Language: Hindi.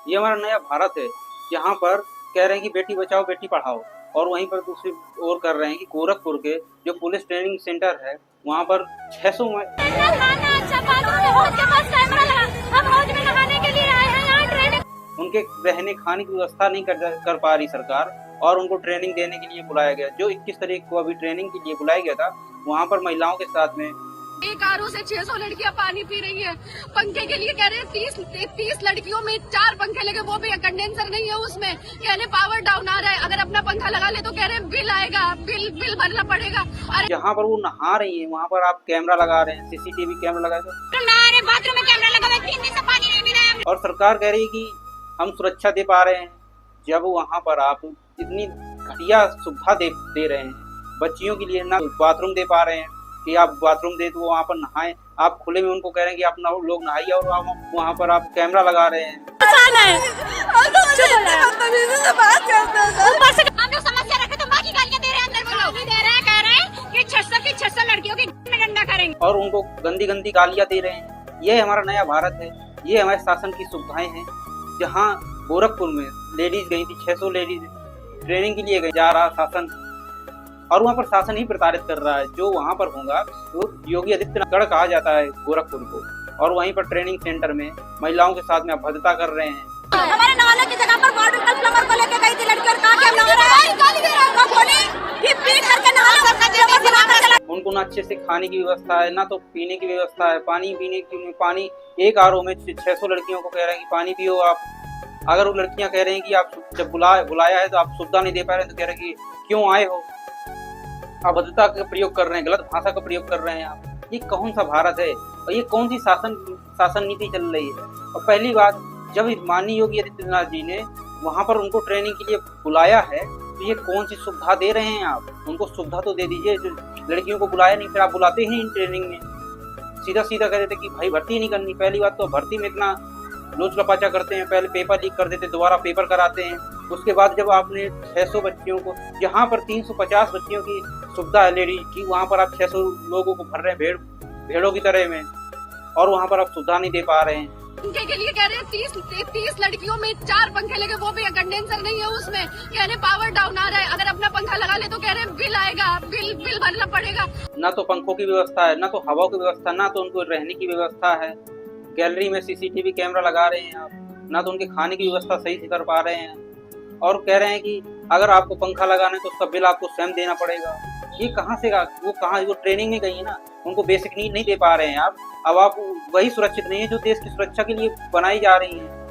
ये हमारा नया भारत है, जहाँ पर कह रहे हैं कि बेटी बचाओ बेटी पढ़ाओ, और वहीं पर दूसरी ओर कर रहे हैं कि गोरखपुर के जो पुलिस ट्रेनिंग सेंटर है वहाँ पर 600 में उनके रहने खाने की व्यवस्था नहीं कर पा रही सरकार, और उनको ट्रेनिंग देने के लिए बुलाया गया। जो 21 तारीख को अभी ट्रेनिंग के लिए बुलाया गया था, वहाँ पर महिलाओं के साथ में एक आरओ से 600 लड़कियां पानी पी रही है। पंखे के लिए कह रहे हैं 30 लड़कियों में 4 पंखे लगे, वो भी कंडेंसर नहीं है उसमें। कह रहे पावर डाउन आ रहा है, अगर अपना पंखा लगा ले तो कह रहे बिल आएगा, बिल भरना पड़ेगा। जहाँ पर वो नहा रही है वहाँ पर आप कैमरा लगा रहे हैं, सीसीटीवी कैमरा लगा रहे, बाथरूम में कैमरा लगा हुआ है, 3 दिन से पानी नहीं मिला है। और सरकार कह रही है कि हम सुरक्षा दे पा रहे हैं, जब वहाँ पर आप इतनी घटिया सुविधा दे रहे हैं। बच्चियों के लिए ना बाथरूम दे पा रहे हैं कि आप बाथरूम दे तो वहाँ पर नहाएं, आप खुले में उनको कह रहे हैं कि आप लोग नहाइए, और आप वहाँ पर आप कैमरा लगा रहे हैं। हम लोग समस्या रखे तो बाकी गालियां दे रहे हैं, अंदर वो लोग नहीं दे रहे हैं, कह रहे हैं कि 600 लड़कियों की डंडा करेंगे, और उनको गंदी गालियां दे रहे हैं। ये हमारा नया भारत है, ये हमारे शासन की सुविधाएं हैं। जहाँ गोरखपुर में लेडीज गई थी, 600 लेडीज ट्रेनिंग के लिए जा रहा शासन, और वहाँ पर शासन ही प्रताड़ित कर रहा है। जो वहाँ पर होगा तो योगी आदित्यनाथ गढ़ कहा जाता है गोरखपुर को, और वहीं पर ट्रेनिंग सेंटर में महिलाओं के साथ में अभद्रता कर रहे हैं। हमारे नहाने की जगह पर वार्ड प्लम्बर को लेके गई थी लड़की, और कहा कि हम नहा रहे हैं, गाली दे रहे हैं, उनको ना अच्छे से खाने की व्यवस्था है, ना तो पीने की व्यवस्था है। पानी एक आरओ में 600 लड़कियों को कह रहे हैं कि पानी पियो आप। अगर वो लड़कियां कह रही हैं कि आप जब बुलाया है तो आप सुविधा नहीं दे पा रहे हैं, तो कह रहे हैं कि क्यों आए हो। अभद्रता का प्रयोग कर रहे हैं, गलत भाषा का प्रयोग कर रहे हैं आप। ये कौन सा भारत है, और ये कौन सी शासन नीति चल रही है। और पहली बात, जब माननीय योगी आदित्यनाथ जी ने वहाँ पर उनको ट्रेनिंग के लिए बुलाया है, तो ये कौन सी सुविधा दे रहे हैं आप। उनको सुविधा तो दे दीजिए। जो लड़कियों को बुलाया नहीं, फिर आप बुलाते ही नहीं ट्रेनिंग में। सीधा कह देते कि भाई भर्ती नहीं करनी। पहली बात तो भर्ती में इतना लोच लपाचा करते हैं, पहले पेपर लीक कर देते, दोबारा पेपर कराते हैं। उसके बाद जब आपने 600 बच्चियों को, जहाँ पर 350 बच्चियों की सुविधा है लेडीज की, वहाँ पर आप 600 लोगों को भर रहे हैं भेड़ों की तरह में, और वहाँ पर आप सुविधा नहीं दे पा रहे हैं। पंखे के लिए कह रहे हैं 30 लड़कियों में 4 पंखे लगे, वो भी कंडेंसर नहीं है उसमें। कह रहे पावर डाउन आ रहा है, अगर अपना पंखा लगा ले तो कह रहे बिल आएगा, बिल भरना पड़ेगा। ना तो पंखों की व्यवस्था है, ना तो हवा की व्यवस्था, ना तो उनको रहने की व्यवस्था है। गैलरी में सीसीटीवी कैमरा लगा रहे हैं आप, ना तो उनके खाने की व्यवस्था सही से कर पा रहे हैं, और कह रहे हैं कि अगर आपको पंखा लगाना है तो उसका बिल आपको स्वयं देना पड़ेगा। ये कहाँ से वो ट्रेनिंग में गई है ना, उनको बेसिक नीड नहीं दे पा रहे हैं आप। अब आप वही सुरक्षित नहीं है जो देश की सुरक्षा के लिए बनाई जा रही है।